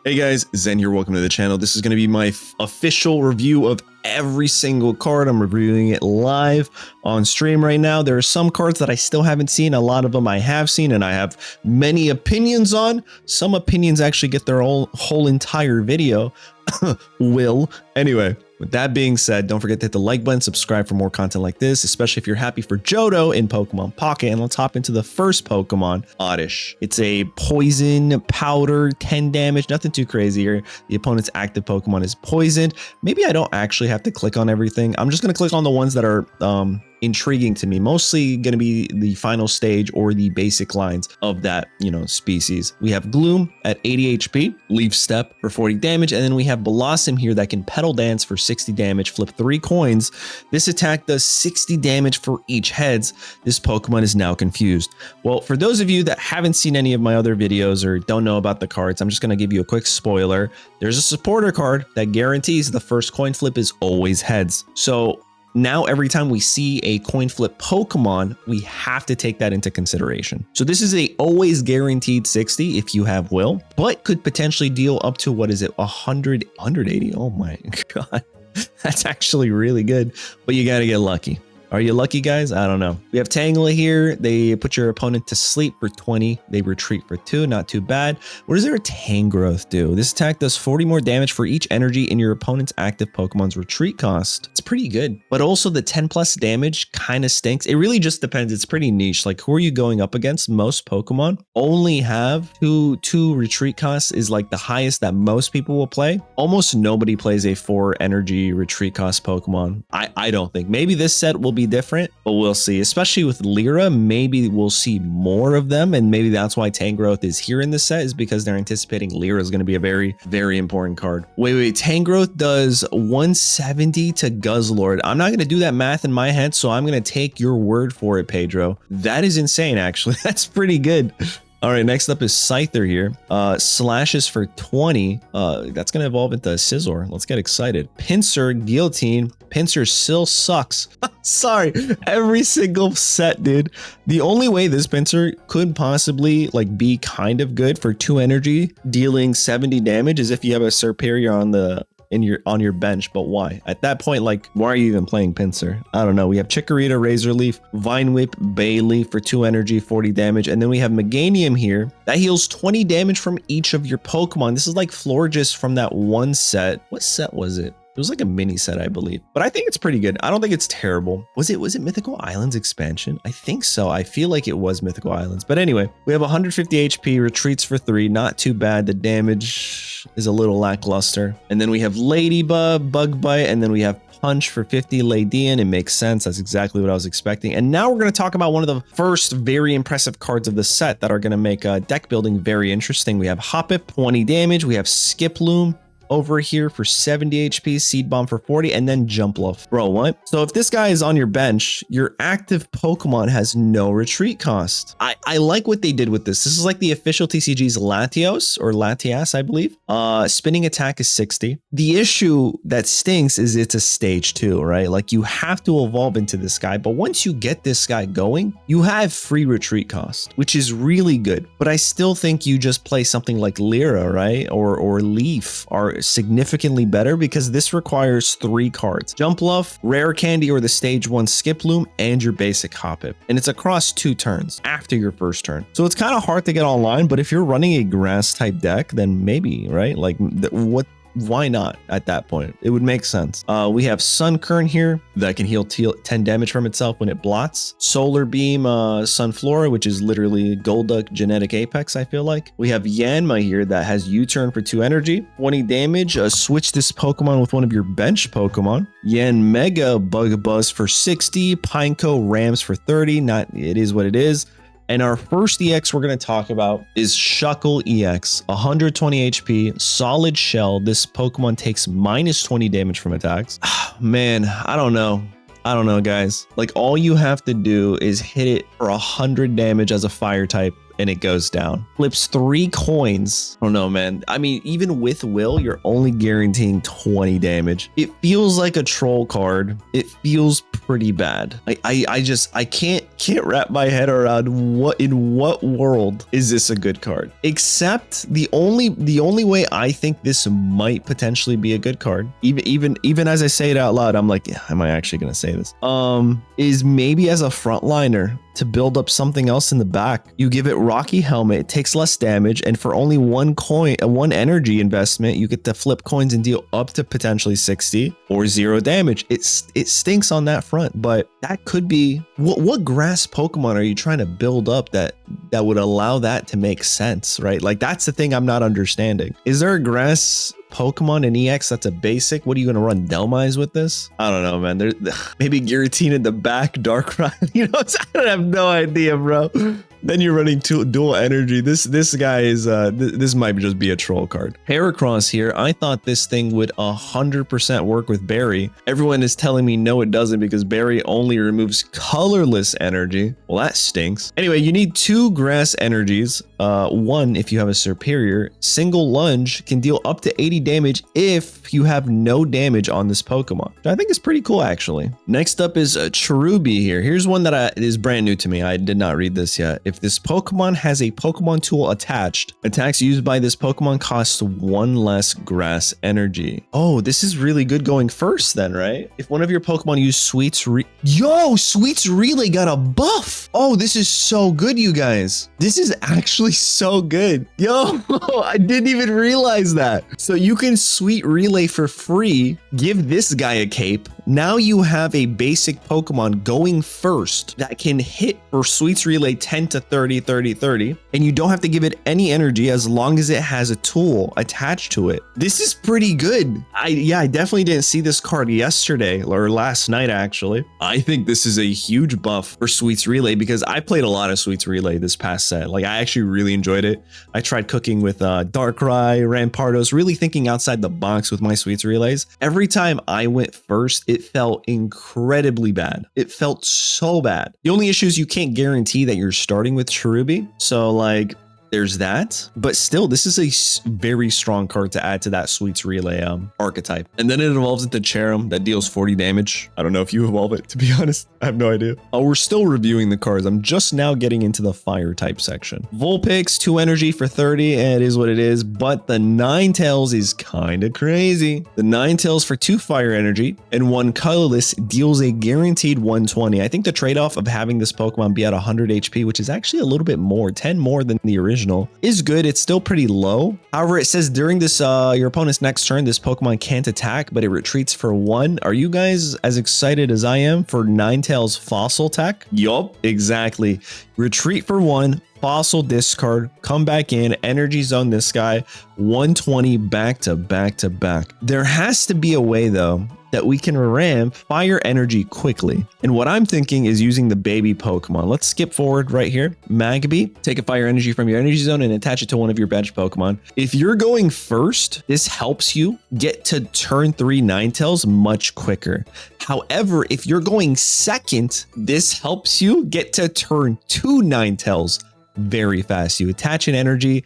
Hey guys, Zen here, welcome to the channel. This is going to be my official review of every single card. I'm reviewing it live on stream right now. There are some cards that I still haven't seen. A lot of them I have seen and I have many opinions on. Some opinions actually get their whole entire video. Anyway, with that being said, don't forget to hit the like button, subscribe for more content like this, especially if you're happy for Johto in Pokemon Pocket. And let's hop into the first Pokemon, Oddish. It's a poison powder, 10 damage, nothing too crazy here. The opponent's active Pokemon is poisoned. Maybe I don't actually have to click on everything. I'm just going to click on the ones that are intriguing to me, mostly going to be the final stage or the basic lines of that, species. We have Gloom at 80 HP, Leaf Step for 40 damage, and then we have Blossom here that can Petal Dance for 60 damage, flip 3 coins. This attack does 60 damage for each heads. This Pokemon is now confused. Well, for those of you that haven't seen any of my other videos or don't know about the cards, I'm just going to give you a quick spoiler. There's a supporter card that guarantees the first coin flip is always heads. So now, every time we see a coin flip Pokemon, we have to take that into consideration. So this is a always guaranteed 60 if you have Will, but could potentially deal up to, 180? Oh my God. That's actually really good, but you got to get lucky. Are you lucky, guys? I don't know. We have Tangela here. They put your opponent to sleep for 20. They retreat for 2. Not too bad. What does their Tangrowth do? This attack does 40 more damage for each energy in your opponent's active Pokemon's retreat cost. It's pretty good. But also the 10 plus damage kind of stinks. It really just depends. It's pretty niche. Like, who are you going up against? Most Pokemon only have two retreat costs is like the highest that most people will play. Almost nobody plays a 4 energy retreat cost Pokemon. I don't think. Maybe this set will be different, but we'll see. Especially with Lyra, maybe we'll see more of them, and maybe that's why Tangrowth is here in the set, is because they're anticipating Lyra is going to be a very, very important card. Wait, Tangrowth does 170 to Guzzlord. I'm not going to do that math in my head, so I'm going to take your word for it, Pedro. That is insane, actually. That's pretty good. All right, next up is Scyther here. Slashes for 20. That's going to evolve into Scizor. Let's get excited. Pinsir, Guillotine. Pinsir still sucks. Sorry, every single set, dude. The only way this Pinsir could possibly be kind of good for 2 energy, dealing 70 damage, is if you have a Serperior on your bench. But why? At that point, why are you even playing Pinsir? I don't know. We have Chikorita, Razor Leaf, Vine Whip, Bailey for 2 energy, 40 damage. And then we have Meganium here that heals 20 damage from each of your Pokemon. This is like Florges from that one set. What set was it? It was like a mini set, I believe, but I think it's pretty good. I don't think it's terrible. Was it Mythical Islands expansion? I think so. I feel like it was Mythical Islands, but anyway, we have 150 HP, retreats for 3. Not too bad. The damage is a little lackluster. And then we have Ladybug, Bug Bite, and then we have Punch for 50, Ladian. It makes sense. That's exactly what I was expecting. And now we're going to talk about one of the first very impressive cards of the set that are going to make deck building very interesting. We have Hoppip, 20 damage. We have Skiploom over here for 70 HP, Seed Bomb for 40, and then Jumpluff. Bro, what? So if this guy is on your bench, your active Pokemon has no retreat cost. I like what they did with this. This is like the official TCG's Latios or Latias, I believe. Spinning attack is 60. The issue that stinks is it's a stage 2, right? Like, you have to evolve into this guy, but once you get this guy going, you have free retreat cost, which is really good. But I still think you just play something like Lyra, right? Or Leaf are significantly better, because this requires 3 cards: Jumpluff, Rare Candy, or the stage 1 Skiploom, and your basic Hoppip. And it's across 2 turns after your first turn. So it's kind of hard to get online, but if you're running a grass type deck, then maybe, right? Why not at that point? It would make sense. We have Sunkern here that can heal 10 damage from itself when it blots. Solar Beam, Sunflora, which is literally Golduck Genetic Apex, I feel like. We have Yanma here that has U-Turn for 2 energy, 20 damage. Switch this Pokemon with one of your bench Pokemon. Yan Mega, Bug Buzz for 60. Pineco, Rams for 30. It is what it is. And our first EX we're going to talk about is Shuckle EX, 120 HP, solid shell. This Pokemon takes minus 20 damage from attacks. Man, I don't know. I don't know, guys. All you have to do is hit it for 100 damage as a fire type, and it goes down. Flips 3 coins. I don't know, man. I mean, even with Will, you're only guaranteeing 20 damage. It feels like a troll card. It feels pretty bad. I can't can't wrap my head around in what world is this a good card. Except the only way I think this might potentially be a good card, even as I say it out loud, I'm like, yeah, am I actually gonna say this? Is maybe as a frontliner to build up something else in the back. You give it Rocky Helmet, it takes less damage, and for only one energy investment, you get to flip coins and deal up to potentially 60 or 0 damage. It stinks on that front, but that could be what grass Pokemon are you trying to build up that would allow that to make sense, right? Like that's the thing I'm not understanding. Is there a grass Pokemon in EX that's a basic? What are you going to run Delmise with this? I don't know, man. There's maybe Giratina in the back, Darkrai. You know, I have no idea, bro. Then you're running dual energy. This guy is this might just be a troll card. Heracross here. I thought this thing would 100% work with Berry. Everyone is telling me no, it doesn't, because Berry only removes colorless energy. Well, that stinks. Anyway, you need 2 grass energies. One if you have a superior. Single lunge can deal up to 80 damage if you have no damage on this Pokemon, which I think is pretty cool actually. Next up is Cherubi here. Here's one that is brand new to me. I did not read this yet. If this Pokemon has a Pokemon tool attached, attacks used by this Pokemon cost 1 less grass energy. Oh, this is really good going first then, right? If one of your Pokemon use Sweet's Sweet's Relay got a buff. Oh, this is so good, you guys. This is actually so good. Yo, I didn't even realize that. So you can Sweet Relay for free, give this guy a cape. Now you have a basic Pokemon going first that can hit for Sweet's Relay 10 to 30, 30, 30, and you don't have to give it any energy as long as it has a tool attached to it. This is pretty good. I definitely didn't see this card yesterday or last night actually. I think this is a huge buff for Sweet's Relay because I played a lot of Sweet's Relay this past set. Like I actually really enjoyed it. I tried cooking with Darkrai, Rampardos, really thinking outside the box with my Sweet's Relays. Every time I went first, it felt incredibly bad. It felt so bad. The only issue is you can't guarantee that you're starting with Cherubi. So like there's that, but still this is a very strong card to add to that Sweet's Relay archetype. And then it evolves into Cherum that deals 40 damage. I don't know if you evolve it, to be honest. I have no idea. We're still reviewing the cards. I'm just now getting into the fire type section. Vulpix, 2 energy for 30, and it is what it is, but the Ninetales is kind of crazy. The Ninetales for 2 fire energy and 1 colorless deals a guaranteed 120. I think the trade-off of having this Pokemon be at 100 HP, which is actually a little bit more, 10 more than the original, is good. It's still pretty low. However, it says during this your opponent's next turn, this Pokemon can't attack, but it retreats for 1. Are you guys as excited as I am for Ninetales Fossil Tech? Yup, exactly. Retreat for 1, Fossil discard, come back in, energy zone this guy, 120 back to back to back. There has to be a way though that we can ramp fire energy quickly. And what I'm thinking is using the baby Pokemon. Let's skip forward right here. Magby, take a fire energy from your energy zone and attach it to one of your bench Pokemon. If you're going first, this helps you get to turn 3 Ninetales much quicker. However, if you're going second, this helps you get to turn 2 Ninetales very fast. You attach an energy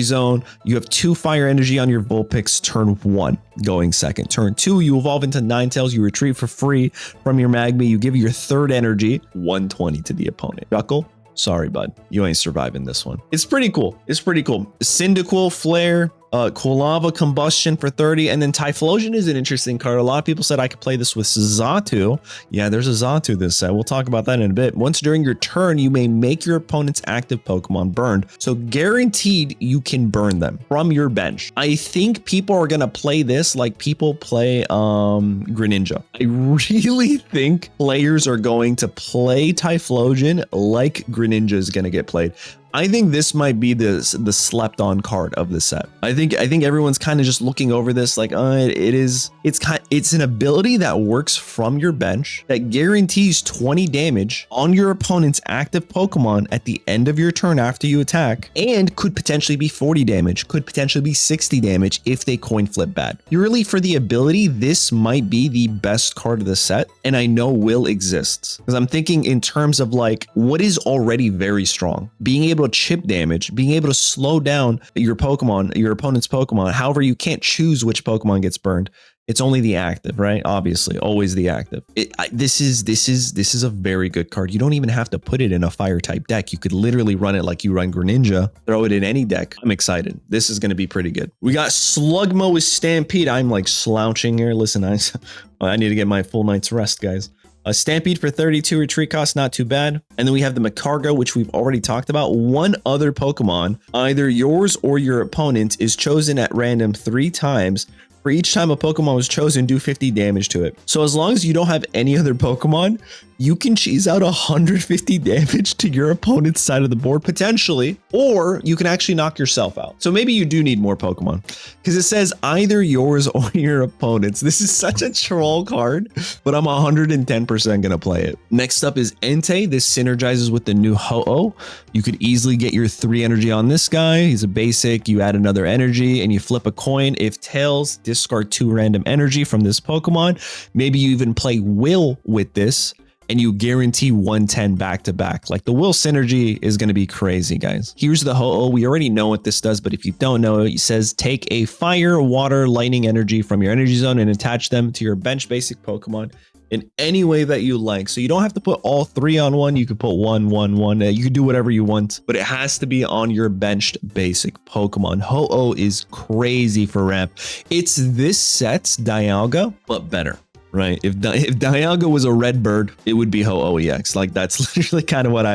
zone, you have 2 fire energy on your Vulpix, turn 1 going second. Turn 2, you evolve into Ninetales, you retreat for free from your Magby, you give your 3rd energy, 120 to the opponent. Shuckle, sorry bud, you ain't surviving this one. It's pretty cool. It's pretty cool. Cyndaquil, Flare, Quilava Combustion for 30, and then Typhlosion is an interesting card. A lot of people said I could play this with Xatu. Yeah, there's a Xatu this set. We'll talk about that in a bit. Once during your turn, you may make your opponent's active Pokemon burned. So guaranteed you can burn them from your bench. I think people are going to play this like people play Greninja. I really think players are going to play Typhlosion like Greninja is going to get played. I think this might be the slept on card of the set. I think everyone's kind of just looking over this like, it's an ability that works from your bench that guarantees 20 damage on your opponent's active Pokemon at the end of your turn after you attack, and could potentially be 40 damage, could potentially be 60 damage if they coin flip bad. Purely for the ability, this might be the best card of the set, and I know will exists because I'm thinking in terms of like what is already very strong. Being able able to chip damage, being able to slow down your Pokemon, your opponent's Pokemon. However, you can't choose which Pokemon gets burned. It's only the active, right? Obviously, always the active. This is a very good card. You don't even have to put it in a fire type deck. You could literally run it like you run Greninja, throw it in any deck. I'm excited. This is going to be pretty good. We got Slugma with Stampede. I'm like slouching here. Listen, I need to get my full night's rest, guys. A Stampede for 32 retreat cost, not too bad. And then we have the Macargo, which we've already talked about. One other Pokemon, either yours or your opponent, is chosen at random 3 times. For each time a Pokemon was chosen, do 50 damage to it. So as long as you don't have any other Pokemon, you can cheese out 150 damage to your opponent's side of the board, potentially, or you can actually knock yourself out. So maybe you do need more Pokemon, because it says either yours or your opponent's. This is such a troll card, but I'm 110% going to play it. Next up is Entei. This synergizes with the new Ho-Oh. You could easily get your 3 energy on this guy. He's a basic. You add another energy and you flip a coin. If tails, discard 2 random energy from this Pokemon. Maybe you even play Will with this, and you guarantee 110 back to back. Like, the Will synergy is going to be crazy, guys. Here's the Ho-Oh. We already know what this does, but if you don't know, it says take a fire, water, lightning energy from your energy zone and attach them to your bench basic Pokemon in any way that you like. So you don't have to put all 3 on one. You could put 1, 1, 1. You could do whatever you want, but it has to be on your benched basic Pokemon. Ho-Oh is crazy for ramp. It's this set's Dialga, but better. Right? If Dialga was a red bird, it would be Ho-Oh EX. Like, that's literally kind of what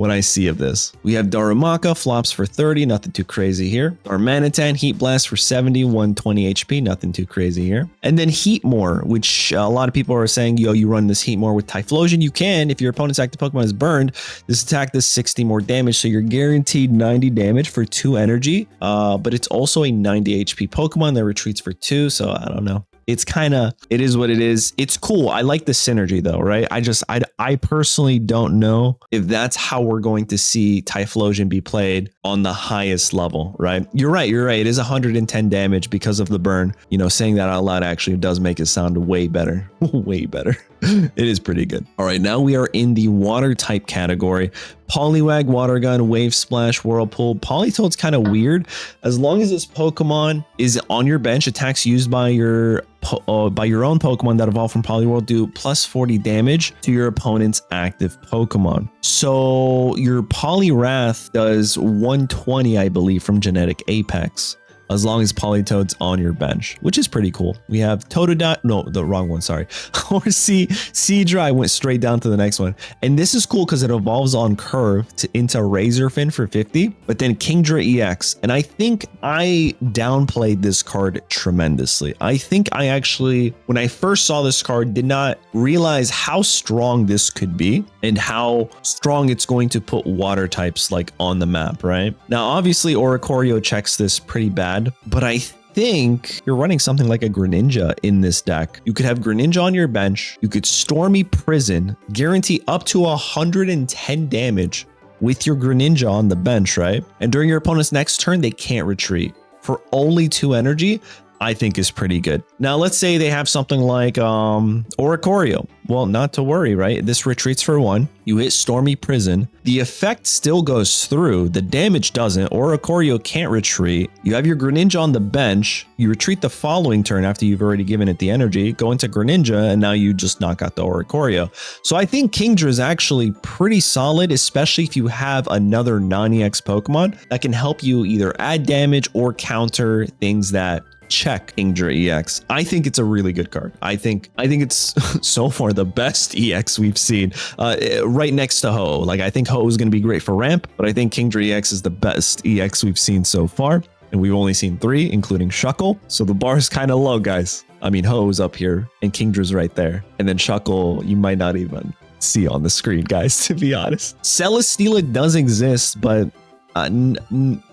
I see of this. We have Darumaka, flops for 30, nothing too crazy here. Darmanitan, Heat Blast for 70, 120 HP, nothing too crazy here. And then Heatmore, which a lot of people are saying, yo, you run this Heatmore with Typhlosion. You can, if your opponent's active Pokemon is burned, this attack does 60 more damage, so you're guaranteed 90 damage for 2 energy. But it's also a 90 HP Pokemon that retreats for 2, so I don't know. It's kind of, it is what it is. It's cool. I like the synergy though, right? I personally don't know if that's how we're going to see Typhlosion be played on the highest level, right? You're right. It is 110 damage because of the burn. You know, saying that out loud actually does make it sound way better. Way better. It is pretty good. All right, now we are in the water type category. Poliwag, Water Gun, Wave Splash, Whirlpool. Politoad's kind of weird. As long as this Pokemon is on your bench, attacks used by your own Pokemon that evolve from Poliwhirl do plus 40 damage to your opponent's active Pokemon. So your Poliwrath does 120, I believe, from Genetic Apex, as long as Politoad's on your bench, which is pretty cool. We have Totodile, no, the wrong one, sorry. Or Seadra, I went straight down to the next one. And this is cool because it evolves on curve into Razorfin for 50, but then Kingdra EX. And I think I downplayed this card tremendously. I think I actually, when I first saw this card, did not realize how strong this could be and how strong it's going to put water types like on the map, right? Now, obviously, Oricorio checks this pretty bad, but I think you're running something like a Greninja in this deck. You could have Greninja on your bench. You could Stormy Prison, guarantee up to 110 damage with your Greninja on the bench, right? And during your opponent's next turn, they can't retreat. For only 2 energy, I think is pretty good. Now, let's say they have something like Oricorio. Well, not to worry, right? This retreats for 1. You hit Stormy Prison. The effect still goes through. The damage doesn't. Oricorio can't retreat. You have your Greninja on the bench. You retreat the following turn after you've already given it the energy. Go into Greninja, and now you just knock out the Oricorio. So I think Kingdra is actually pretty solid, especially if you have another non-EX Pokemon that can help you either add damage or counter things that check Kingdra EX. I think it's a really good card. I think it's so far the best EX we've seen, right next to Ho. Like, I think Ho is going to be great for ramp, but I think Kingdra EX is the best EX we've seen so far. And we've only seen 3, including Shuckle. So the bar is kind of low, guys. I mean, Ho's up here and Kingdra's right there. And then Shuckle, you might not even see on the screen, guys, to be honest. Celesteela does exist, but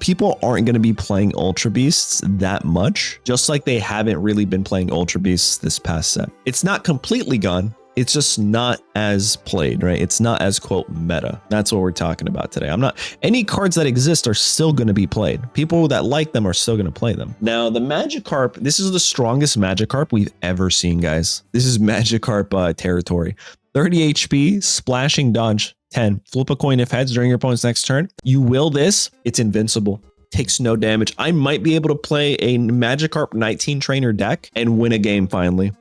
people aren't going to be playing Ultra Beasts that much, just like they haven't really been playing Ultra Beasts this past set. It's not completely gone. It's just not as played, right? It's not as, quote, meta. That's what we're talking about today. Any cards that exist are still going to be played. People that like them are still going to play them. Now, the Magikarp, this is the strongest Magikarp we've ever seen, guys. This is Magikarp territory. 30 HP, Splashing Dodge, 10. Flip a coin if heads during your opponent's next turn. You will this. It's invincible. Takes no damage. I might be able to play a Magikarp 19 trainer deck and win a game finally.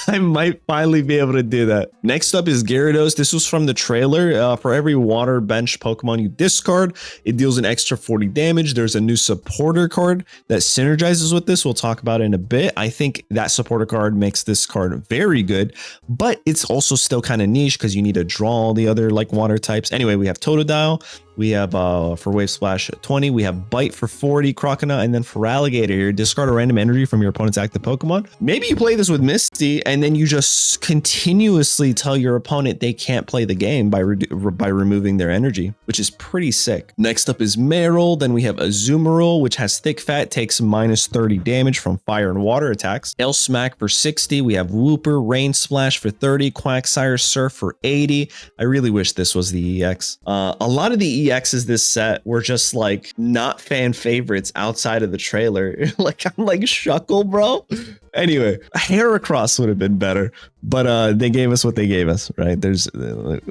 I might finally be able to do that. Next up is Gyarados. This was from the trailer. For every water bench Pokemon you discard, it deals an extra 40 damage. There's a new supporter card that synergizes with this. We'll talk about it in a bit. I think that supporter card makes this card very good, but it's also still kind of niche because you need to draw all the other like water types. Anyway, we have Totodile. We have for Wave Splash 20, we have Bite for 40, Crocodile, and then for Alligator here, discard a random energy from your opponent's active Pokemon. Maybe you play this with Misty, and then you just continuously tell your opponent they can't play the game by removing their energy, which is pretty sick. Next up is Marill. Then we have Azumarill, which has Thick Fat, takes minus 30 damage from fire and water attacks. Ail Smack for 60. We have Wooper, Rain Splash for 30, Quagsire Surf for 80. I really wish this was the EX. A lot of the EXs this set were just like not fan favorites outside of the trailer. Like I'm like Shuckle, bro. Anyway, Heracross would have been better, but they gave us what they gave us, right?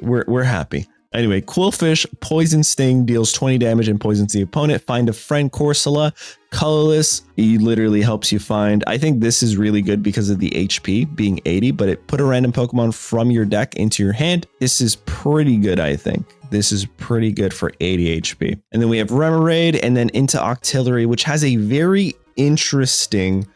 We're happy. Anyway, Quillfish, Poison Sting, deals 20 damage and poisons the opponent. Find a friend, Corsola. Colorless, he literally helps you find. I think this is really good because of the HP being 80, but it put a random Pokemon from your deck into your hand. This is pretty good, I think. This is pretty good for 80 HP. And then we have Remoraid and then into Octillery, which has a very interesting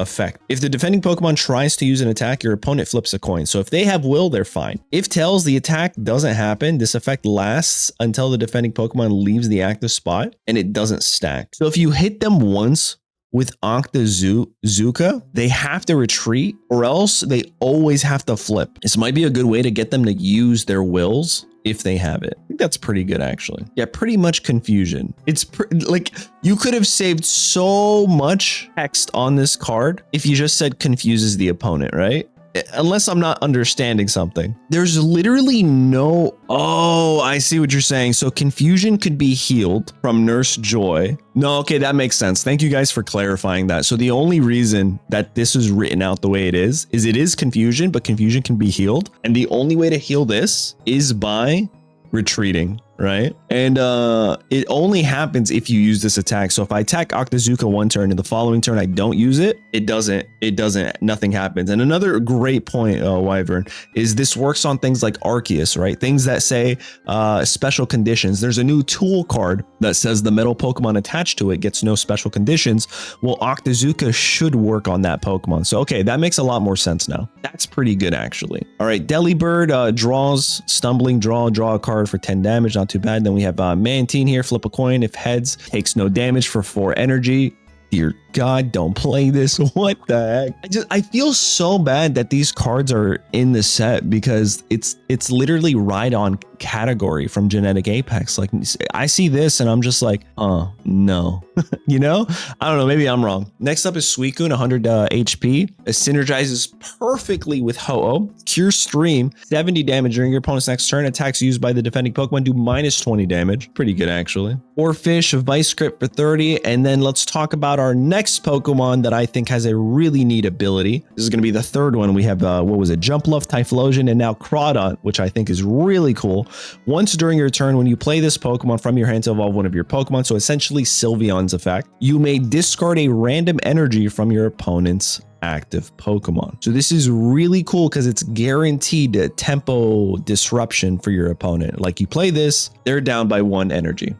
effect. If the defending Pokemon tries to use an attack, your opponent flips a coin. So if they have will, they're fine. If Tails, the attack doesn't happen, this effect lasts until the defending Pokemon leaves the active spot and it doesn't stack. So if you hit them once with Octazooka, they have to retreat or else they always have to flip. This might be a good way to get them to use their wills if they have it. I think that's pretty good, actually. Yeah, pretty much confusion. It's like you could have saved so much text on this card if you just said confuses the opponent, right? Unless I'm not understanding something. There's literally no... Oh, I see what you're saying. So confusion could be healed from Nurse Joy. No, okay, that makes sense. Thank you guys for clarifying that. So the only reason that this is written out the way it is confusion, but confusion can be healed. And the only way to heal this is by retreating, right? And it only happens if you use this attack. So if I attack Octazooka one turn and the following turn I don't use it, nothing happens. And another great point, Wyvern, is this works on things like Arceus, right? Things that say special conditions. There's a new tool card that says the metal Pokemon attached to it gets no special conditions. Well, Octazooka should work on that Pokemon. So, okay, that makes a lot more sense now. That's pretty good, actually. All right, Delibird draws, stumbling draw a card for 10 damage. Not too bad. Then we have Mantine here, flip a coin. If heads, takes no damage for 4 energy. Dear God, don't play this. What the heck? I feel so bad that these cards are in the set because it's literally right on category from Genetic Apex. Like I see this and I'm just like, no. You know? I don't know, maybe I'm wrong. Next up is Suicune, 100 HP. It synergizes perfectly with Ho-Oh. Cure Stream, 70 damage during your opponent's next turn. Attacks used by the defending Pokemon do minus 20 damage. Pretty good, actually. Fish, Vice Grip for 30. And then let's talk about our next Pokemon that I think has a really neat ability. This is going to be the third one. We have, Jumpluff, Typhlosion, and now Crawdaunt, which I think is really cool. Once during your turn, when you play this Pokemon from your hand to evolve one of your Pokemon, so essentially Sylveon's effect, you may discard a random energy from your opponent's active Pokemon. So this is really cool because it's guaranteed a tempo disruption for your opponent. Like you play this, they're down by 1 energy.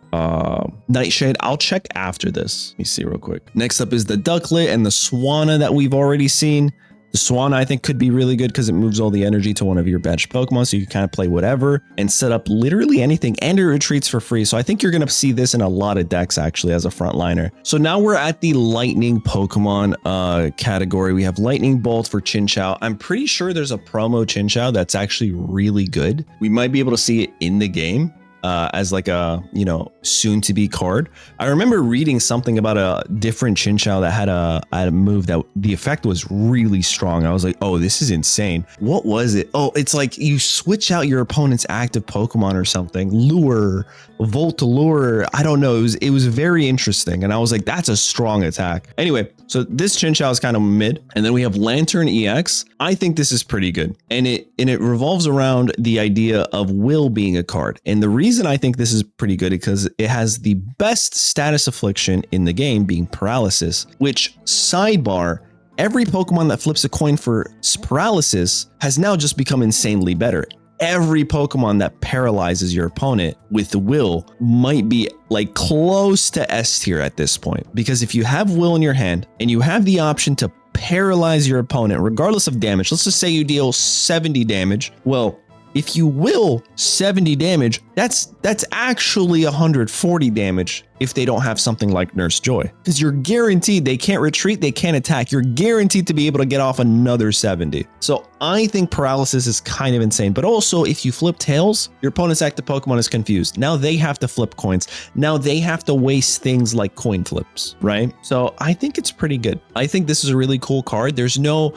Nightshade, I'll check after this. Let me see real quick. Next up is the Ducklet and the Swanna that we've already seen. The Swanna, I think, could be really good because it moves all the energy to one of your bench Pokemon, so you can kind of play whatever and set up literally anything, and it retreats for free. So I think you're going to see this in a lot of decks, actually, as a frontliner. So now we're at the Lightning Pokemon category. We have Lightning Bolt for Chinchou. I'm pretty sure there's a promo Chinchou that's actually really good. We might be able to see it in the game. as like a, you know, soon to be card. I remember reading something about a different Chinchou that had a move that the effect was really strong. I was like, oh, this is insane. What was it? Oh, it's like you switch out your opponent's active Pokemon or something. Lure, Voltalure. I don't know. It was very interesting. And I was like, that's a strong attack. Anyway, so this Chinchou is kind of mid. And then we have Lantern EX. I think this is pretty good. And it revolves around the idea of Will being a card. And the reason I think this is pretty good because it has the best status affliction in the game, being paralysis, which, sidebar, every Pokemon that flips a coin for paralysis has now just become insanely better. Every Pokemon that paralyzes your opponent with Will might be like close to S tier at this point. Because if you have Will in your hand and you have the option to paralyze your opponent regardless of damage, let's just say you deal 70 damage. Well, if you will 70 damage, that's actually 140 damage if they don't have something like Nurse Joy. Because you're guaranteed they can't retreat, they can't attack. You're guaranteed to be able to get off another 70. So I think paralysis is kind of insane. But also, if you flip tails, your opponent's active Pokemon is confused. Now they have to flip coins. Now they have to waste things like coin flips, right? So I think it's pretty good. I think this is a really cool card. There's no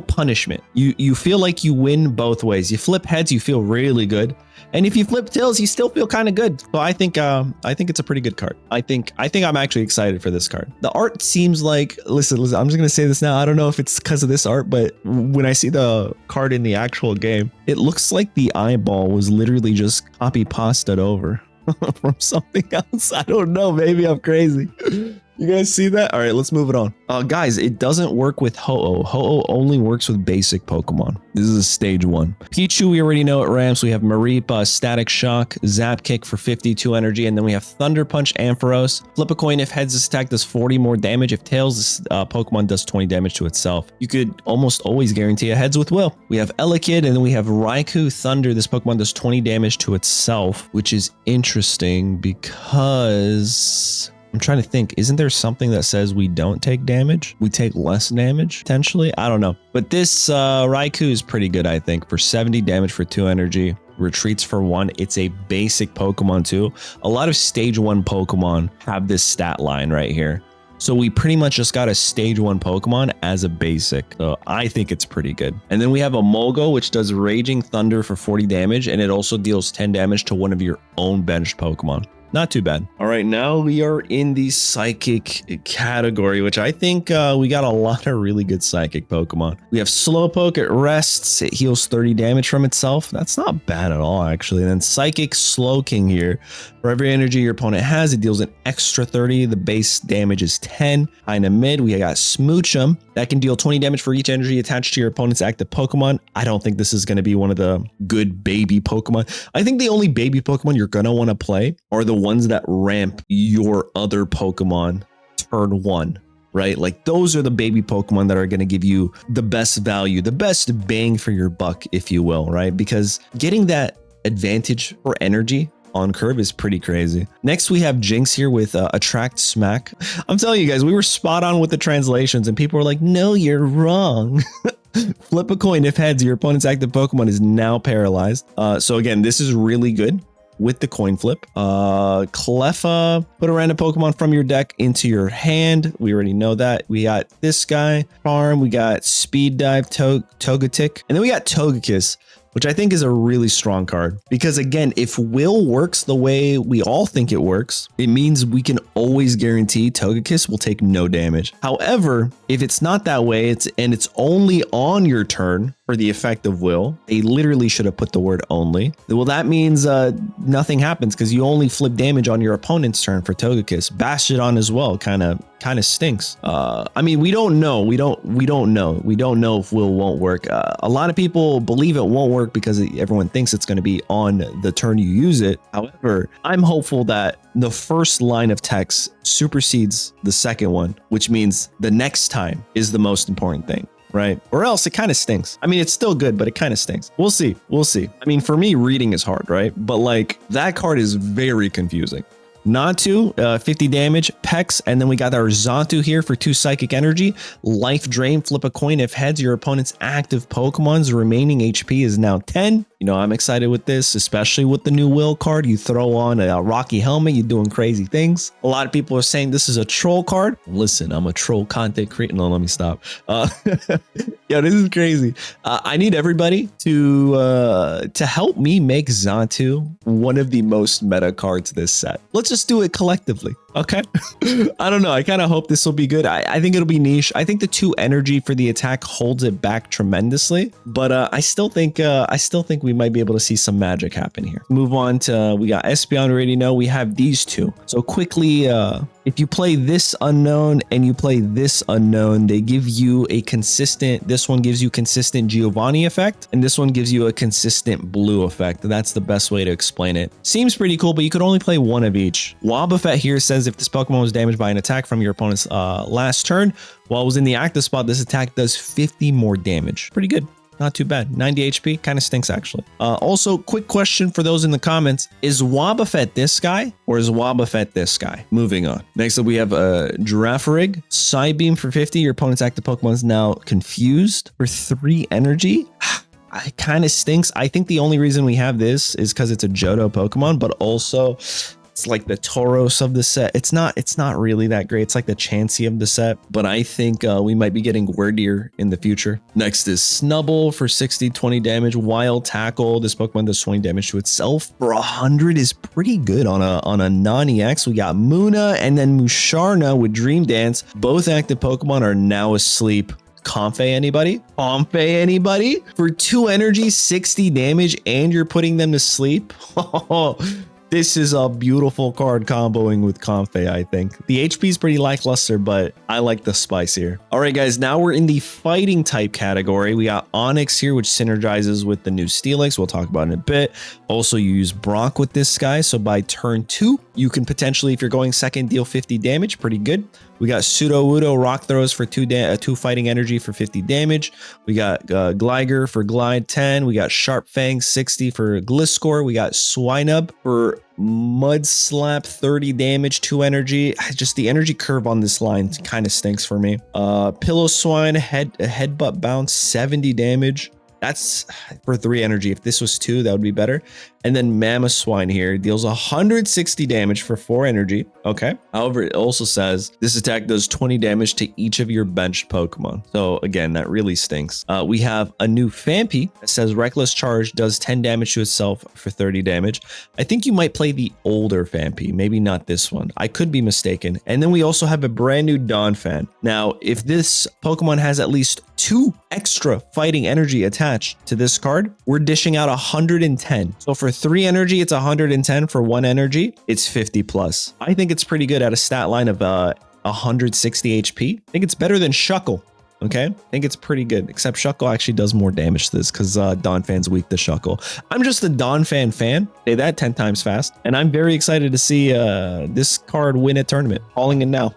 punishment. You feel like you win both ways. You flip heads, you feel really good. And if you flip tails, you still feel kind of good. So I think it's a pretty good card. I think I'm actually excited for this card. The art seems like, listen, I'm just gonna say this now. I don't know if it's because of this art, but when I see the card in the actual game, it looks like the eyeball was literally just copy pasted over from something else. I don't know. Maybe I'm crazy. You guys see that? All right, let's move it on. Guys, it doesn't work with Ho-Oh. Ho-Oh only works with basic Pokemon. This is a stage 1. Pichu, we already know it ramps. We have Mareep, Static Shock, Zap Kick for 52 energy, and then we have Thunder Punch, Ampharos. Flip a coin if heads, this attack does 40 more damage. If tails, this Pokemon does 20 damage to itself. You could almost always guarantee a heads with Will. We have Elekid, and then we have Raikou Thunder. This Pokemon does 20 damage to itself, which is interesting because I'm trying to think, isn't there something that says we don't take damage? We take less damage, potentially? I don't know. But this Raikou is pretty good, I think, for 70 damage for 2 energy. Retreats for 1. It's a basic Pokemon too. A lot of stage 1 Pokemon have this stat line right here. So we pretty much just got a stage 1 Pokemon as a basic. So I think it's pretty good. And then we have a Molgo, which does Raging Thunder for 40 damage. And it also deals 10 damage to one of your own benched Pokemon. Not too bad. All right, now we are in the Psychic category, which I think we got a lot of really good Psychic Pokemon. We have Slowpoke. It rests. It heals 30 damage from itself. That's not bad at all, actually. And then Psychic Slowking here. For every energy your opponent has, it deals an extra 30. The base damage is 10. Kind of mid. We got Smoochum. That can deal 20 damage for each energy attached to your opponent's active Pokemon. I don't think this is going to be one of the good baby Pokemon. I think the only baby Pokemon you're going to want to play are the ones that ramp your other Pokemon turn 1, right? Like those are the baby Pokemon that are going to give you the best value, the best bang for your buck, if you will, right? Because getting that advantage for energy on curve is pretty crazy. Next, we have Jinx here with Attract Smack. I'm telling you guys, we were spot on with the translations and people were like, no, you're wrong. Flip a coin. If heads, your opponent's active Pokemon is now paralyzed. So again, this is really good with the coin flip. Cleffa, put a random Pokemon from your deck into your hand. We already know that. We got this guy, Charm. We got Speed Dive, Togetic. And then we got Togekiss, which I think is a really strong card. Because again, if Will works the way we all think it works, it means we can always guarantee Togekiss will take no damage. However, if it's not that way, it's only on your turn for the effect of Will, they literally should have put the word only. Well, that means nothing happens because you only flip damage on your opponent's turn for Togekiss. Bastiodon as well kind of stinks. I mean, we don't know. We don't know. We don't know if Will won't work. A lot of people believe it won't work because everyone thinks it's going to be on the turn you use it. However, I'm hopeful that the first line of text supersedes the second one, which means the next time is the most important thing. Right? Or else it kind of stinks. I mean, it's still good, but it kind of stinks. We'll see. We'll see. I mean, for me, reading is hard, right? But like that card is very confusing. Natu, 50 damage, Pex, and then we got our Xatu here for 2 psychic energy. Life Drain, flip a coin. If heads, your opponent's active Pokemon's remaining HP is now 10. You know, I'm excited with this, especially with the new Will card. You throw on a Rocky helmet, you're doing crazy things. A lot of people are saying this is a troll card. Listen, I'm a troll content creator. No, let me stop. Yeah, this is crazy. I need everybody to help me make Xatu one of the most meta cards this set. Let's just do it collectively. Okay. I don't know. I kind of hope this will be good. I think it'll be niche. I think the 2 energy for the attack holds it back tremendously, but I still think we might be able to see some magic happen here. Move on to, we got Espeon, we already know. We have these 2. So quickly, if you play this unknown and you play this unknown, they give you a consistent, this one gives you consistent Giovanni effect, and this one gives you a consistent blue effect. That's the best way to explain it. Seems pretty cool, but you could only play one of each. Wobbuffet here says if this Pokemon was damaged by an attack from your opponent's last turn, while it was in the active spot, this attack does 50 more damage. Pretty good. Not too bad. 90 HP, kind of stinks actually. Also, quick question for those in the comments. Is Wobbuffet this guy or is Wobbuffet this guy? Moving on. Next up, we have a Girafarig. Psybeam for 50. Your opponent's active Pokemon is now confused for 3 energy. It kind of stinks. I think the only reason we have this is because it's a Johto Pokemon, but also it's like the Tauros of the set. It's not really that great. It's like the Chansey of the set, but I think we might be getting Wordier in the future. Next is Snubbull for 60, 20 damage. Wild Tackle. This Pokemon does 20 damage to itself for 100 is pretty good on a non-EX. We got Muna and then Musharna with Dream Dance. Both active Pokemon are now asleep. Comfey anybody? Comfey anybody? For 2 energy, 60 damage, and you're putting them to sleep? This is a beautiful card comboing with Comfey, I think. The HP is pretty lackluster, but I like the spice here. All right, guys, now we're in the fighting type category. We got Onyx here, which synergizes with the new Steelix. We'll talk about it in a bit. Also, you use Brock with this guy. So by turn 2, you can potentially, if you're going second, deal 50 damage. Pretty good. We got Sudowoodo Rock Throws for 2 fighting energy for 50 damage. We got Gligar for Glide 10. We got Sharp Fang 60 for Gliscor. We got Swinub for Mud Slap 30 damage, 2 energy. Just the energy curve on this line kind of stinks for me. Pillow Swine Headbutt Bounce 70 damage. That's for 3 energy. If this was 2, that would be better. And then Mamoswine here deals 160 damage for 4 energy. Okay. However, it also says this attack does 20 damage to each of your benched Pokemon. So again, that really stinks. We have a new Phanpy that says Reckless Charge does 10 damage to itself for 30 damage. I think you might play the older Phanpy, maybe not this one. I could be mistaken. And then we also have a brand new Donphan. Now, if this Pokemon has at least 2 extra fighting energy attached to this card, we're dishing out 110. So for 3 energy, it's 110. For 1 energy, it's 50 plus. I think it's pretty good at a stat line of 160 HP. I think it's better than Shuckle. Okay, I think it's pretty good, except Shuckle actually does more damage to this because Donphan's weak to Shuckle. I'm just a Donphan fan. Say that 10 times fast. And I'm very excited to see this card win a tournament. Calling it now.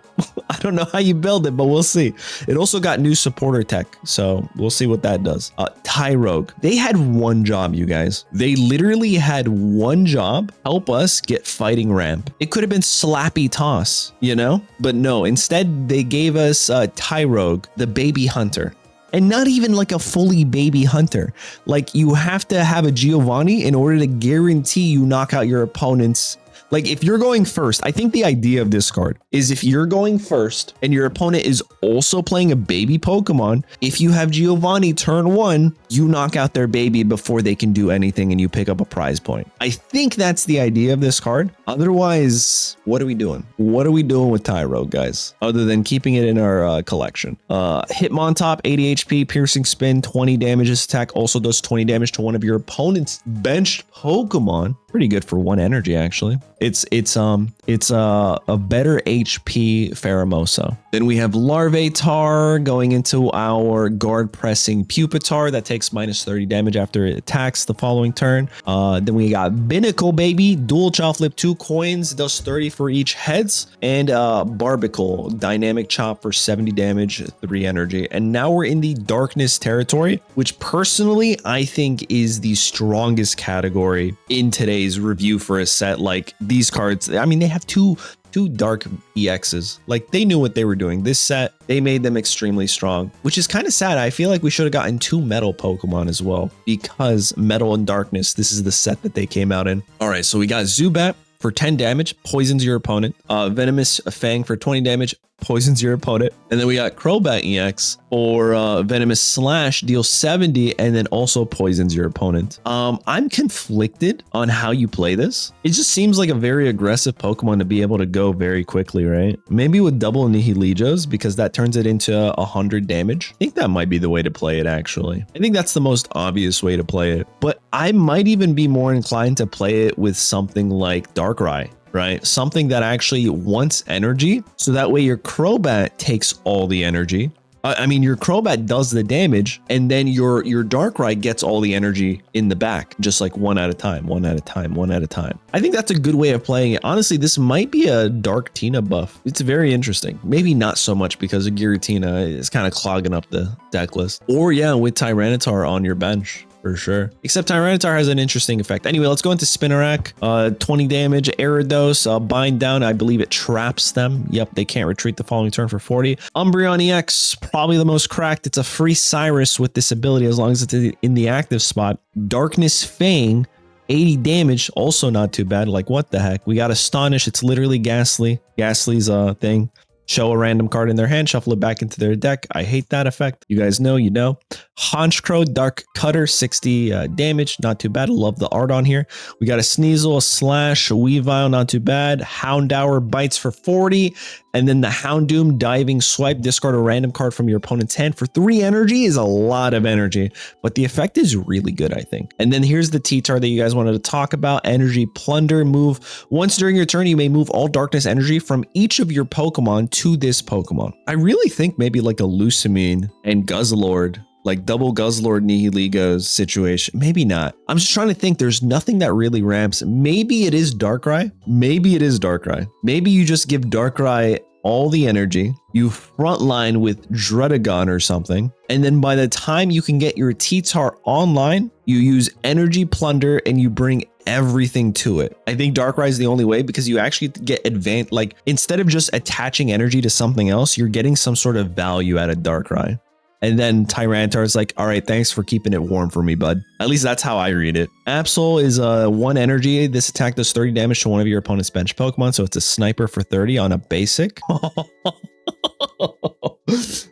I don't know how you build it, but we'll see. It also got new supporter tech, so we'll see what that does. Tyrogue. They had one job, you guys. They literally had one job. Help us get fighting ramp. It could have been Slappy Toss, you know? But no, instead they gave us Tyrogue, the baby hunter. And not even like a fully baby hunter. Like you have to have a Giovanni in order to guarantee you knock out your opponent's. Like if you're going first, I think the idea of this card is if you're going first and your opponent is also playing a baby Pokemon, if you have Giovanni turn 1, you knock out their baby before they can do anything and you pick up a prize point. I think that's the idea of this card. Otherwise, what are we doing? What are we doing with Tyrogue, guys? Other than keeping it in our collection. Hitmontop, 80 HP, Piercing Spin, 20 damage. This attack also does 20 damage to one of your opponent's benched Pokemon. Pretty good for 1 energy, actually. It's a better HP Pheromosa. Then we have Larvitar going into our guard pressing Pupitar that takes minus 30 damage after it attacks the following turn. Then we got Binnacle Baby, dual Chop Flip, 2 coins, does 30 for each heads, and Barbicle, dynamic chop for 70 damage, 3 energy. And now we're in the darkness territory, which personally I think is the strongest category in today's today's review for a set like these cards. I mean, they have two dark EXs. Like they knew what they were doing. This set, they made them extremely strong, which is kind of sad. I feel like we should have gotten 2 metal Pokemon as well, because metal and darkness, this is the set that they came out in. All right, so we got Zubat for 10 damage, poisons your opponent. Venomous Fang for 20 damage, poisons your opponent. And then we got Crobat EX for Venomous Slash, deals 70 and then also poisons your opponent. I'm conflicted on how you play this. It just seems like a very aggressive Pokemon to be able to go very quickly, right? Maybe with double Nihilijos, because that turns it into 100 damage. I think that might be the way to play it, actually. I think that's the most obvious way to play it. But I might even be more inclined to play it with something like Darkrai. Right? Something that actually wants energy. So that way your Crobat takes all the energy. I mean, your Crobat does the damage, and then your Darkrai gets all the energy in the back, just like one at a time, one at a time, one at a time. I think that's a good way of playing it. Honestly, this might be a Dark Tina buff. It's very interesting. Maybe not so much because of Giratina is kind of clogging up the deck list. Or yeah, with Tyranitar on your bench. For sure. Except Tyranitar has an interesting effect. Anyway, let's go into Spinarak. 20 damage, Gyarados, bind down. I believe it traps them. Yep, they can't retreat the following turn for 40. Umbreon EX, probably the most cracked. It's a free Cyrus with this ability as long as it's in the active spot. Darkness Fang, 80 damage, also not too bad. Like, what the heck? We got Astonish. It's literally Ghastly. Ghastly's thing. Show a random card in their hand, shuffle it back into their deck. I hate that effect. You guys know, you know. Honchkrow, Dark Cutter, 60 damage. Not too bad. I love the art on here. We got a Sneasel, a Slash, a Weavile, not too bad. Houndour bites for 40. And then the Houndoom, Diving Swipe, discard a random card from your opponent's hand for 3 energy is a lot of energy. But the effect is really good, I think. And then here's the T-Tar that you guys wanted to talk about. Energy Plunder move. Once during your turn, you may move all darkness energy from each of your Pokemon to this Pokemon. I really think maybe like a Lusamine and Guzzlord, like double Guzzlord Nihiligos situation. Maybe not. I'm just trying to think. There's nothing that really ramps. Maybe it is Darkrai. Maybe it is Darkrai. Maybe you just give Darkrai all the energy. You frontline with Dredagon or something. And then by the time you can get your T-Tar online, you use Energy Plunder and you bring everything to it. I think Darkrai is the only way because you actually get advanced. Like instead of just attaching energy to something else, you're getting some sort of value out of Darkrai. And then Tyranitar is like, all right, thanks for keeping it warm for me, bud. At least that's how I read it. Absol is 1 energy. This attack does 30 damage to one of your opponent's bench Pokemon. So it's a sniper for 30 on a basic.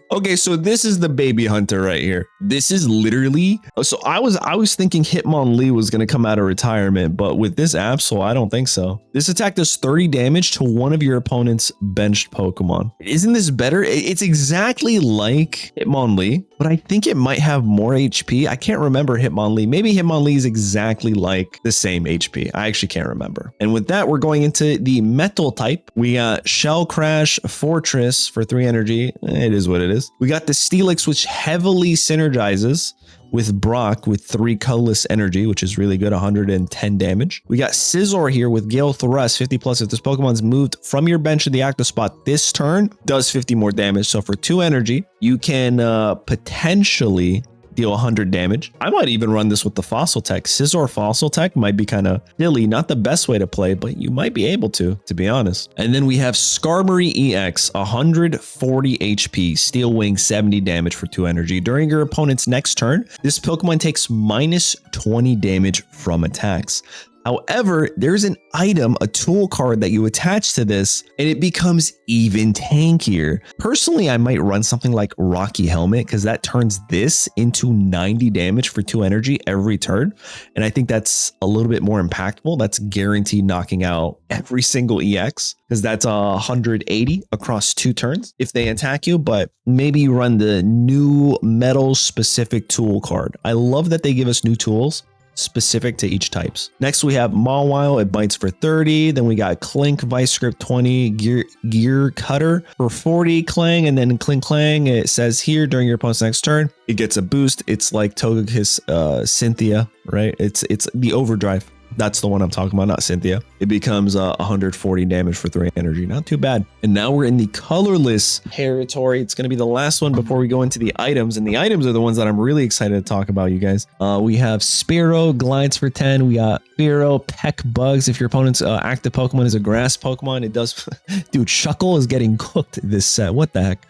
Okay, so this is the baby hunter right here. This is literally, so I was thinking Hitmonlee was going to come out of retirement, but with this Absol, I don't think so. This attack does 30 damage to one of your opponent's benched Pokemon. Isn't this better? It's exactly like Hitmonlee, but I think it might have more HP. I can't remember Hitmonlee. Maybe Hitmonlee is exactly like the same HP. I actually can't remember. And with that, we're going into the metal type. We got Shell Crash Fortress for 3 energy. It is what it is. We got the Steelix, which heavily synergizes with Brock with 3 colorless energy, which is really good, 110 damage. We got Scizor here with Gale Thrust, 50 plus. If this Pokemon's moved from your bench to the active spot this turn, does 50 more damage. So for 2 energy, you can potentially deal 100 damage. I might even run this with the Fossil Tech. Scizor Fossil Tech might be kind of silly, not the best way to play, but you might be able to be honest. And then we have Skarmory EX, 140 HP, Steel Wing, 70 damage for 2 energy. During your opponent's next turn, this Pokemon takes minus 20 damage from attacks. However, there's an item, a tool card that you attach to this, and it becomes even tankier. Personally, I might run something like Rocky Helmet because that turns this into 90 damage for 2 energy every turn. And I think that's a little bit more impactful. That's guaranteed knocking out every single EX because that's 180 across 2 turns if they attack you. But maybe you run the new metal specific tool card. I love that they give us new tools specific to each types. Next, we have Mawile. It bites for 30. Then we got Clink, Vice Grip 20, Gear Cutter for 40, Clang, and then Clink Clang. It says here during your opponent's next turn, it gets a boost. It's like Togekiss Cynthia, right? It's the overdrive. That's the one I'm talking about, not Cynthia. It becomes 140 damage for 3 energy. Not too bad. And now we're in the colorless territory. It's going to be the last one before we go into the items. And the items are the ones that I'm really excited to talk about, you guys. We have Spearow, glides for 10. We got Spearow, peck bugs. If your opponent's active Pokemon is a grass Pokemon, it does. Dude, Shuckle is getting cooked this set. What the heck?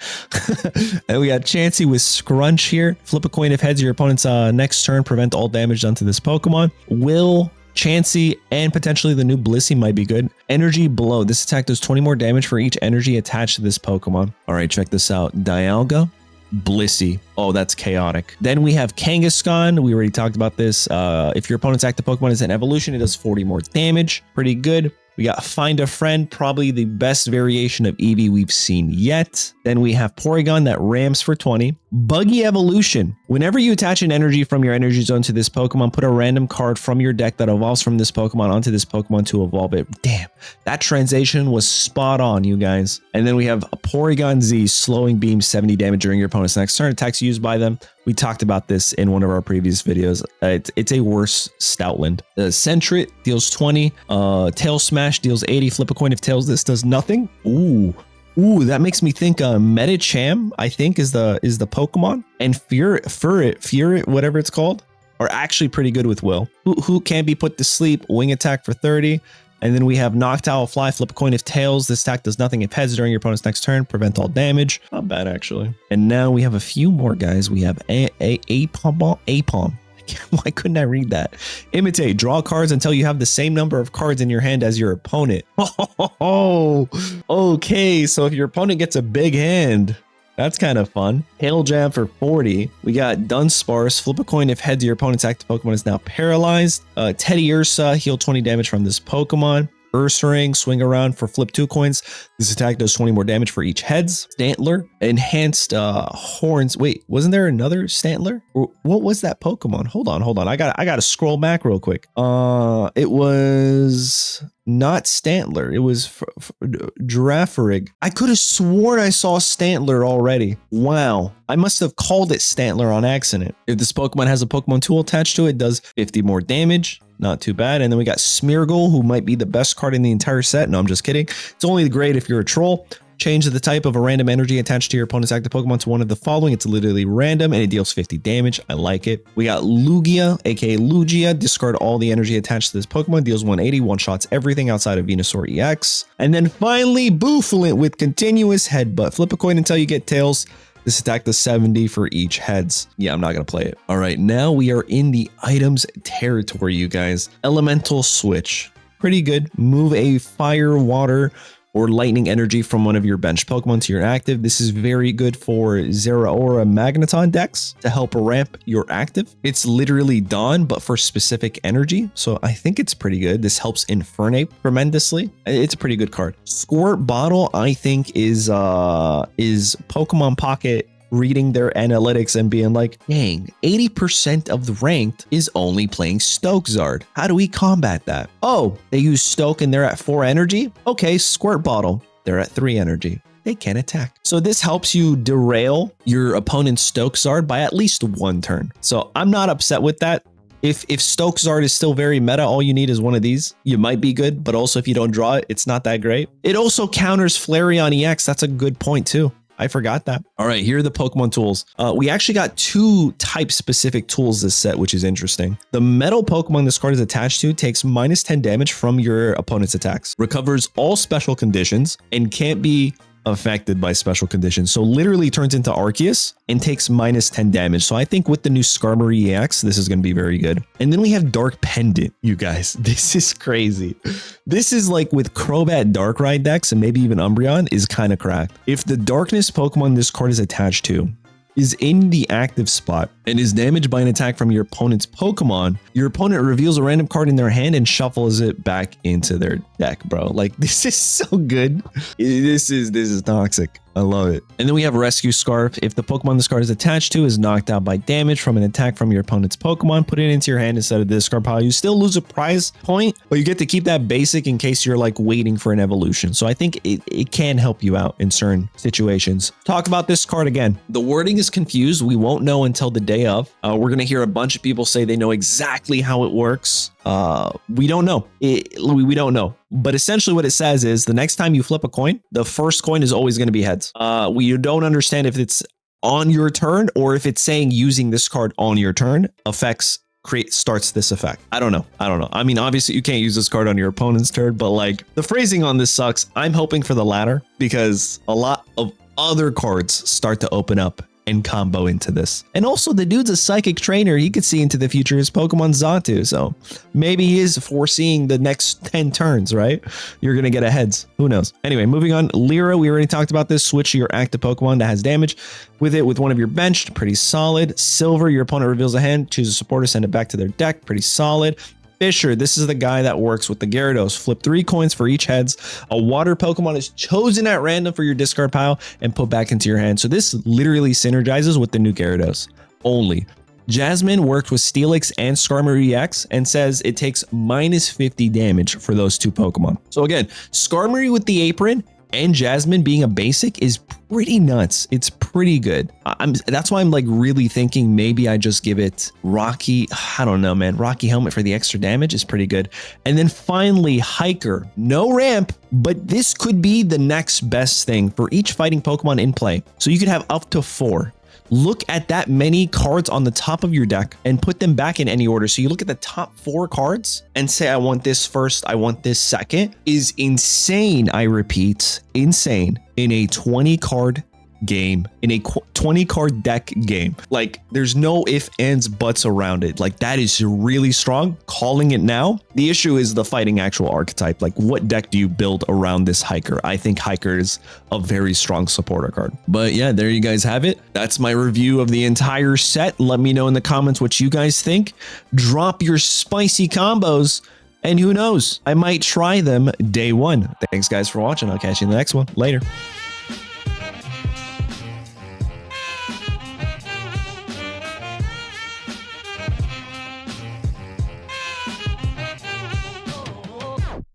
And we got Chansey with Scrunch here. Flip a coin if heads your opponent's next turn. Prevent all damage done to this Pokemon. Will, Chansey, and potentially the new Blissey might be good. Energy Blow. This attack does 20 more damage for each energy attached to this Pokemon. All right, check this out. Dialga, Blissey. Oh, that's chaotic. Then we have Kangaskhan. We already talked about this. If your opponent's active Pokemon is an evolution, it does 40 more damage. Pretty good. We got Find a Friend, probably the best variation of Eevee we've seen yet. Then we have Porygon that rams for 20. Buggy Evolution. Whenever you attach an energy from your energy zone to this Pokemon, put a random card from your deck that evolves from this Pokemon onto this Pokemon to evolve it. Damn, that translation was spot on, you guys. And then we have a Porygon Z, slowing beam 70 damage during your opponent's next turn. Attacks used by them. We talked about this in one of our previous videos. It's a worse Stoutland. Sentret deals 20. Tail Smash deals 80. Flip a coin if tails. This does nothing. Ooh, that makes me think Medicham, I think, is the Pokemon. And Furet, whatever it's called, are actually pretty good with Will. Who can be put to sleep. Wing attack for 30. And then we have Noctowl Fly, flip a coin if tails. This attack does nothing if heads during your opponent's next turn. Prevent all damage. Not bad, actually. And now we have a few more guys. We have Apom. Why couldn't I read that? Imitate. Draw cards until you have the same number of cards in your hand as your opponent. Oh, okay. So if your opponent gets a big hand, that's kind of fun. Hail Jam for 40. We got Dunsparce. Flip a coin if head to your opponent's active Pokemon is now paralyzed. Teddy Ursa. Heal 20 damage from this Pokemon. Ursaring, swing around for flip 2 coins. This attack does 20 more damage for each heads. Stantler, enhanced horns. Wait, wasn't there another Stantler? What was that Pokemon? Hold on. I gotta scroll back real quick. It was not Stantler. It was Girafarig. I could have sworn I saw Stantler already. Wow. I must have called it Stantler on accident. If this Pokemon has a Pokemon tool attached to it, it does 50 more damage. Not too bad. And then we got Smeargle, who might be the best card in the entire set. No, I'm just kidding. It's only great if you're a troll. Change the type of a random energy attached to your opponent's active Pokemon to one of the following. It's literally random and it deals 50 damage. I like it. We got Lugia, aka Lugia. Discard all the energy attached to this Pokemon. Deals 180, one-shots everything outside of Venusaur EX. And then finally, Bouffalant with continuous headbutt. Flip a coin until you get tails. This attack does 70 for each heads. Yeah, I'm not going to play it. All right, now we are in the items territory, you guys. Elemental Switch. Pretty good. Move a fire, water, or lightning energy from one of your bench Pokemon to your active. This is very good for Zeraora Magneton decks to help ramp your active. It's literally Dawn, but for specific energy. So I think it's pretty good. This helps Infernape tremendously. It's a pretty good card. Squirt Bottle, I think, is Pokemon Pocket reading their analytics and being like, dang, 80% of the ranked is only playing Stokezard. How do we combat that? Oh, they use Stoke and they're at 4 energy? Okay, Squirt Bottle, they're at 3 energy. They can attack. So this helps you derail your opponent's Stokezard by at least 1 turn. So I'm not upset with that. If Stokezard is still very meta, all you need is one of these. You might be good, but also if you don't draw it, it's not that great. It also counters Flareon EX. That's a good point too. I forgot that. All right, here are the Pokemon tools. We actually got 2 type-specific tools this set, which is interesting. The metal Pokemon this card is attached to takes minus 10 damage from your opponent's attacks, recovers all special conditions, and can't be affected by special conditions. So literally turns into Arceus and takes minus 10 damage. So I think with the new Skarmory EX, this is going to be very good. And then we have Dark Pendant, you guys. This is crazy. This is like with Crobat Darkrai decks and maybe even Umbreon is kind of cracked. If the darkness Pokemon this card is attached to is in the active spot and is damaged by an attack from your opponent's Pokemon, your opponent reveals a random card in their hand and shuffles it back into their deck, bro. Like, this is so good. This is toxic. I love it. And then we have Rescue Scarf. If the Pokemon this card is attached to is knocked out by damage from an attack from your opponent's Pokemon, put it into your hand instead of the discard pile. You still lose a prize point, but you get to keep that basic in case you're like waiting for an evolution. So I think it can help you out in certain situations. Talk about this card again. The wording is confused. We won't know until the day of. We're going to hear a bunch of people say they know exactly how it works. We don't know. We don't know. But essentially what it says is the next time you flip a coin, the first coin is always going to be heads. We don't understand if it's on your turn or if it's saying using this card on your turn starts this effect. I don't know. I mean, obviously you can't use this card on your opponent's turn, but like the phrasing on this sucks. I'm hoping for the latter because a lot of other cards start to open up and combo into this. And also the dude's a psychic trainer. He could see into the future. His Pokemon Xatu. So maybe he is foreseeing the next 10 turns, right? You're going to get a heads. Who knows? Anyway, moving on. Lyra, we already talked about this. Switch your active Pokemon that has damage with it with one of your benched. Pretty solid. Silver, your opponent reveals a hand. Choose a supporter, send it back to their deck. Pretty solid. Fisher, this is the guy that works with the Gyarados. Flip 3 coins for each heads. A water Pokemon is chosen at random for your discard pile and put back into your hand. So this literally synergizes with the new Gyarados only. Jasmine worked with Steelix and Skarmory EX and says it takes minus 50 damage for those 2 Pokemon. So again, Skarmory with the apron and Jasmine being a basic is pretty nuts. It's pretty good. That's why I'm like really thinking maybe I just give it Rocky. I don't know, man. Rocky Helmet for the extra damage is pretty good. And then finally, Hiker. No ramp, but this could be the next best thing for each fighting Pokemon in play. So you could have up to 4. Look at that many cards on the top of your deck and put them back in any order. So you look at the top 4 cards and say, I want this first, I want this second, is insane. I repeat, insane in a 20 card game, in a 20 card deck game. Like there's no ifs, ands, buts around it. Like that is really strong. Calling it now. The issue is the fighting actual archetype. Like what deck do you build around this Hiker? I think Hiker is a very strong supporter card. But yeah, there you guys have it. That's my review of the entire set. Let me know in the comments what you guys think. Drop your spicy combos. And who knows, I might try them day 1. Thanks guys for watching. I'll catch you in the next one. Later.